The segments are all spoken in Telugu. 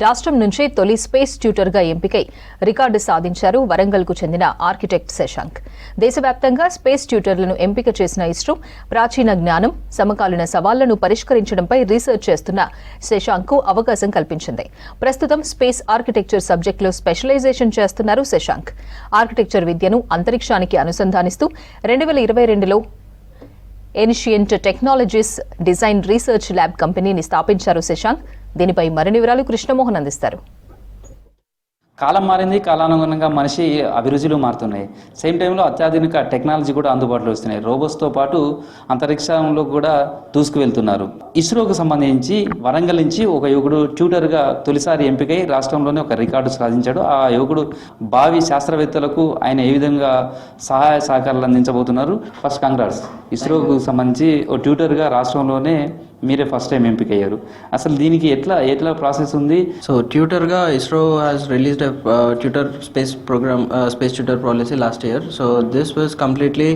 రాష్ట్రం నుంచే తొలి స్పేస్ ట్యూటర్గా ఎంపికై రికార్డు సాధించారు వరంగల్కు చెందిన ఆర్కిటెక్ట్ శశాంక్. దేశవ్యాప్తంగా స్పేస్ ట్యూటర్లను ఎంపిక చేసిన ఇస్రో ప్రాచీన జ్ఞానం, సమకాలీన సవాళ్లను పరిష్కరించడంపై రీసెర్చ్ చేస్తున్న శశాంక్కు అవకాశం కల్పించింది. ప్రస్తుతం స్పేస్ ఆర్కిటెక్చర్ సబ్జెక్టులో స్పెషలైజేషన్ చేస్తున్నారు శశాంక్. ఆర్కిటెక్చర్ విద్యను అంతరిక్షానికి అనుసంధానిస్తూ 2022లో ancient technologies design research lab కంపెనీని స్థాపించారు శశాంక్. దీనిపై మరిన్ని వివరాలు కృష్ణమోహన్ అందిస్తారు. కాలం మారింది, కాలానుగుణంగా మనిషి అభిరుచులు మారుతున్నాయి. సేమ్ టైంలో అత్యాధునిక టెక్నాలజీ కూడా అందుబాటులో వస్తున్నాయి. రోబోట్స్తో పాటు అంతరిక్షంలో కూడా దూసుకువెళ్తున్నారు. ఇస్రోకు సంబంధించి వరంగల్ నుంచి ఒక యువకుడు ట్యూటర్గా తొలిసారి ఎంపికై రాష్ట్రంలోనే ఒక రికార్డు సాధించాడు. ఆ యువకుడు భావి శాస్త్రవేత్తలకు ఆయన ఏ విధంగా సహాయ సహకారాలు అందించబోతున్నారు. First congrats. ఇస్రోకు సంబంధించి ఓ ట్యూటర్గా రాష్ట్రంలోనే మీరే ఫస్ట్ టైం ఎంపిక అయ్యారు. అసలు దీనికి ఎట్లా ప్రాసెస్ ఉంది? సో ట్యూటర్గా ISRO has released tutor space program, space tutor policy last year. So this was completely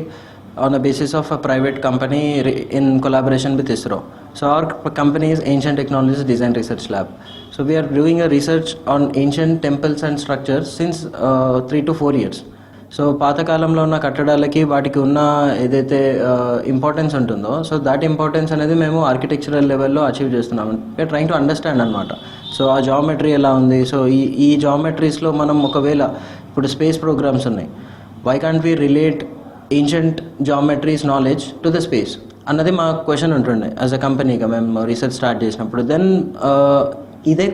on the basis of a private company in collaboration with ISRO. So our company is Ancient Technologies Design Research Lab. So we are doing a research on ancient temples and structures since 3 to 4 years. So పాతకాలంలో ఉన్న కట్టడాలకి వాటికి ఉన్న ఏదైతే ఇంపార్టెన్స్ ఉంటుందో, సో దాట్ ఇంపార్టెన్స్ అనేది మేము ఆర్కిటెక్చరల్ లెవెల్లో అచీవ్ చేస్తున్నాము. వీఆర్ ట్రైంగ్ టు అండర్స్టాండ్ అనమాట. సో ఆ జామెట్రీ ఎలా ఉంది, సో ఈ జామెట్రీస్లో మనం ఒకవేళ ఇప్పుడు స్పేస్ ప్రోగ్రామ్స్ ఉన్నాయి, why can't we relate ancient geometries knowledge to the space అన్నది మా క్వశ్చన్ ఉంటుండే యాజ్ అ కంపెనీగా మేము రీసెర్చ్ స్టార్ట్ చేసినప్పుడు. దెన్ ఇదే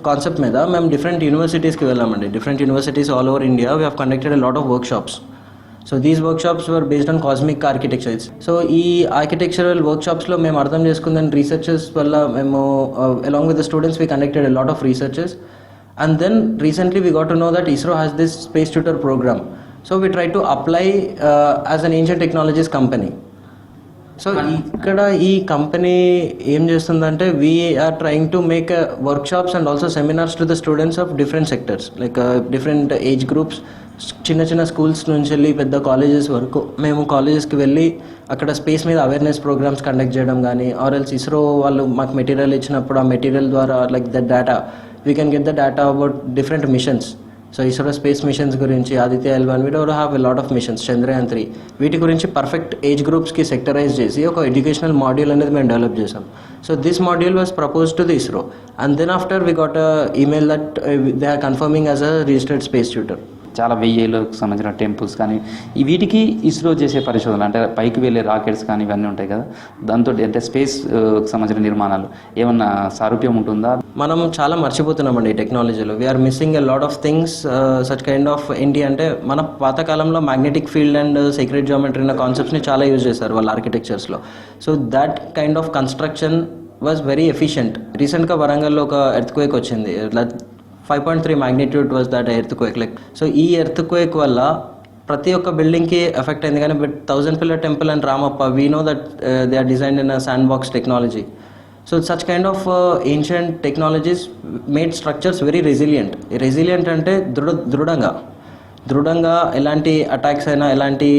కాన్సెప్ట్ మీద మేము డిఫరెంట్ యూనివర్సిటీస్కి వెళ్ళామండి. Different universities all over India we have conducted a lot of workshops. So these workshops were based on cosmic architectures. So ఈ ఆర్కిటెక్చరల్ వర్క్షాప్స్లో మేము అర్థం చేసుకుందని రీసెర్చెస్ వల్ల మేము along with the students we conducted a lot of researches. And then recently we got to know that ISRO has this space tutor programme. So we try to apply as an ancient technologies company. So ఇక్కడ ఈ కంపెనీ ఏం చేస్తుందంటే we are trying to make workshops and also seminars to the students of different sectors, like different age groups, చిన్న స్కూల్స్ నుంచి వెళ్ళి పెద్ద కాలేజెస్ వరకు. మేము కాలేజెస్కి వెళ్ళి అక్కడ స్పేస్ మీద అవేర్నెస్ ప్రోగ్రామ్స్ కండక్ట్ చేయడం కానీ, ఆర్ ఎల్స్ ఇస్రో వాళ్ళు మాకు మెటీరియల్ ఇచ్చినప్పుడు ఆ మెటీరియల్ ద్వారా like the data we can get the data about different missions. So ISRO space missions గురించి Aditya L1 we don't have a lot of missions, Chandrayaan 3, వీటి గురించి పర్ఫెక్ట్ ఏజ్ గ్రూప్స్కి సెక్టరైజ్ చేసి ఒక ఎడ్యుకేషనల్ మాడ్యూల్ అనేది మేము డెవలప్ చేసాం. So this module was propose to the ISRO and then after we got email that they are confirming as a registered space tutor. చాలా 1000 ఏళ్ళకు సంబంధించిన టెంపుల్స్ కానీ వీటికి ఇస్రో చేసే పరిశోధనలు, అంటే పైకి వెళ్ళే రాకెట్స్ కానీ ఇవన్నీ ఉంటాయి కదా, దాంతో అంటే స్పేస్ సంబంధించిన నిర్మాణాలు ఏమన్నా సారూప్యం ఉంటుందా? మనం చాలా మర్చిపోతున్నామండి ఈ టెక్నాలజీలో. We're missing a lot of things. Such kind of ఏంటి అంటే మన పాతకాలంలో magnetic field and secret geometry అనే కాన్సెప్ట్స్ని చాలా యూజ్ చేశారు వాళ్ళ ఆర్కిటెక్చర్స్లో. So that kind of construction was very efficient. రీసెంట్గా వరంగల్లో ఒక ఎర్త్క్వేక్ వచ్చింది, 5.3 magnitude was that earthquake. Like, so ఈ ఎర్త్క్వేక్ వల్ల ప్రతి ఒక్క బిల్డింగ్కి ఎఫెక్ట్ అయింది. కానీ but 1000 Pillar temple and Ramappa we know that they are designed in a sand box technology. So such kind of ancient technologies made structures very resilient. Resilient అంటే దృఢంగా ఎలాంటి అటాక్స్ అయినా, ఎలాంటి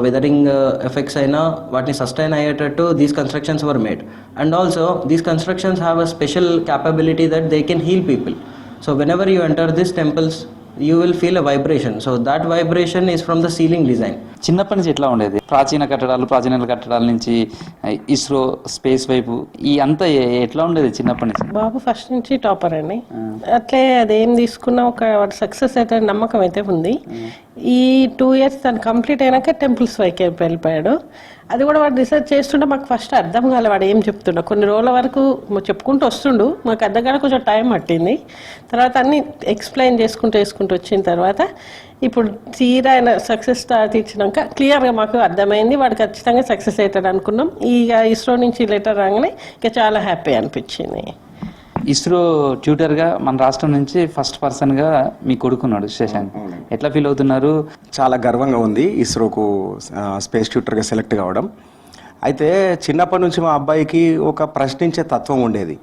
వెదరింగ్ ఎఫెక్ట్స్ అయినా వాటిని సస్టైన్ అయ్యేటట్టు these constructions were made. And also these constructions have a special capability that they can heal people. So whenever you enter these temples, you will feel a vibration. So that vibration is from the ceiling design. చిన్నప్పటి నుంచి ఎట్లా ఉండేది? ప్రాచీన కట్టడాల నుంచి ఇస్రో స్పేస్ వైపు ఈ అంతా ఎట్లా ఉండేది చిన్నప్పటి నుంచి? బాబు ఫస్ట్ నుంచి టాపర్ అండి. అట్లే అదేం తీసుకున్నా ఒక సక్సెస్ అయితే నమ్మకం అయితే ఉంది. ఈ 2 years తను కంప్లీట్ అయినాక టెంపుల్స్ వైపు వెళ్ళిపోయాడు. అది కూడా వాడు రీసెర్చ్ చేస్తుంటే మాకు ఫస్ట్ అర్థం కాలే వాడు ఏం చెప్తుండో. కొన్ని రోజుల వరకు చెప్పుకుంటూ వస్తుండు, మాకు అర్థం కాక కొంచెం టైం పట్టింది. తర్వాత అన్ని ఎక్స్ప్లెయిన్ చేసుకుంటూ వచ్చిన తర్వాత ఇప్పుడు తీరా ఆయన సక్సెస్ స్టార్ట్ ఇచ్చినాక క్లియర్గా మాకు అర్థమైంది వాడు ఖచ్చితంగా సక్సెస్ అవుతాడు అనుకున్నాం. ఇక ఇస్రో నుంచి లెటర్ రాగానే ఇక చాలా హ్యాపీ అనిపించింది. ఇస్రో ట్యూటర్గా మన రాష్ట్రం నుంచి ఫస్ట్ పర్సన్గా మీ కొడుకున్నాడు శశాంక్. ఎట్లా ఫీల్ అవుతున్నారు? చాలా గర్వంగా ఉంది ఇస్రోకు స్పేస్ ట్యూటర్గా సెలెక్ట్ కావడం. అయితే చిన్నప్పటి నుంచి మా అబ్బాయికి ఒక ప్రశ్నించే తత్వం ఉండేది.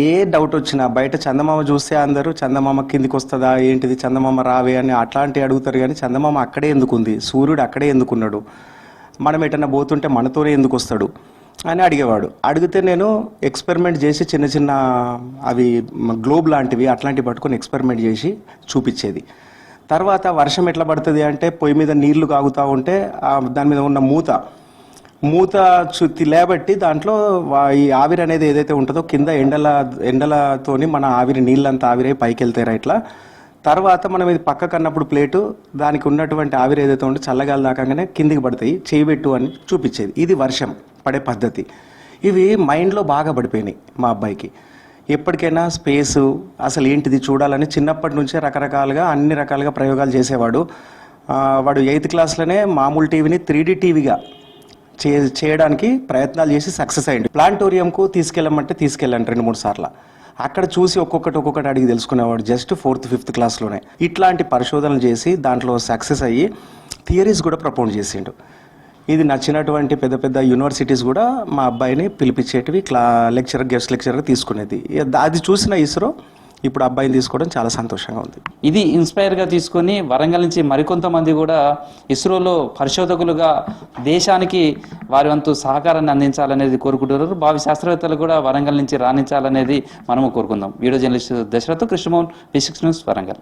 ఏ డౌట్ వచ్చినా బయట చందమామ చూస్తే అందరూ చందమామ కిందికి వస్తుందా ఏంటిది, చందమామ రావే అని అట్లాంటివి అడుగుతారు. కానీ చందమామ అక్కడే ఎందుకు ఉంది, సూర్యుడు అక్కడే ఎందుకున్నాడు, మనం ఎటన్నా పోతుంటే మనతోనే ఎందుకు వస్తాడు, అని అడిగేవాడు. అడిగితే నేను ఎక్స్పెరిమెంట్ చేసి చిన్న చిన్న అవి గ్లోబ్ లాంటివి అట్లాంటివి పట్టుకొని ఎక్స్పెరిమెంట్ చేసి చూపించేది. తర్వాత వర్షం ఎట్లా పడుతుంది అంటే పొయ్యి మీద నీళ్లు కాగుతూ ఉంటే దాని మీద ఉన్న మూత చుట్టి లేబట్టి దాంట్లో ఈ ఆవిరి అనేది ఏదైతే ఉంటుందో కింద ఎండలతోని మన ఆవిరి నీళ్ళంతా ఆవిరై పైకి వెళ్తారా ఇట్లా. తర్వాత మనం ఇది పక్కకు అన్నప్పుడు ప్లేటు దానికి ఉన్నటువంటి ఆవిరి ఏదైతే ఉంటే చల్లగాలి దాకాగానే కిందికి పడతాయి, చేయబెట్టు అని చూపించేది. ఇది వర్షం పడే పద్ధతి. ఇవి మైండ్లో బాగా పడిపోయినాయి మా అబ్బాయికి. ఎప్పటికైనా స్పేసు అసలు ఏంటిది చూడాలని చిన్నప్పటి నుంచే అన్ని రకాలుగా ప్రయోగాలు చేసేవాడు. వాడు 8th క్లాస్లోనే మామూలు టీవీని 3D టీవీగా చేయడానికి ప్రయత్నాలు చేసి సక్సెస్ అయ్యింది. ప్లాంటోరియంకు తీసుకెళ్ళమంటే తీసుకెళ్ళండి 2-3 సార్లు. అక్కడ చూసి ఒక్కొక్కటి అడిగి తెలుసుకునేవాడు జస్ట్ 4th 5th క్లాస్లోనే. ఇట్లాంటి పరిశోధనలు చేసి దాంట్లో సక్సెస్ అయ్యి థియరీస్ కూడా ప్రపోజ్ చేసిండు. ఇది నచ్చినటువంటి పెద్ద పెద్ద యూనివర్సిటీస్ కూడా మా అబ్బాయిని పిలిపించేటివి గెస్ట్ లెక్చరర్ తీసుకునేది. అది చూసిన ఇస్రో ఇప్పుడు అబ్బాయిని తీసుకోవడం చాలా సంతోషంగా ఉంది. ఇది ఇన్స్పైర్గా తీసుకొని వరంగల్ నుంచి మరికొంతమంది కూడా ఇస్రోలో పరిశోధకులుగా దేశానికి వారి వంతు సహకారాన్ని అందించాలనేది కోరుకుంటున్నారు. భావి శాస్త్రవేత్తలు కూడా వరంగల్ నుంచి రాణించాలనేది మనము కోరుకుందాం. Video journalist Dashrath Krishnamohan, V6 news, Warangal.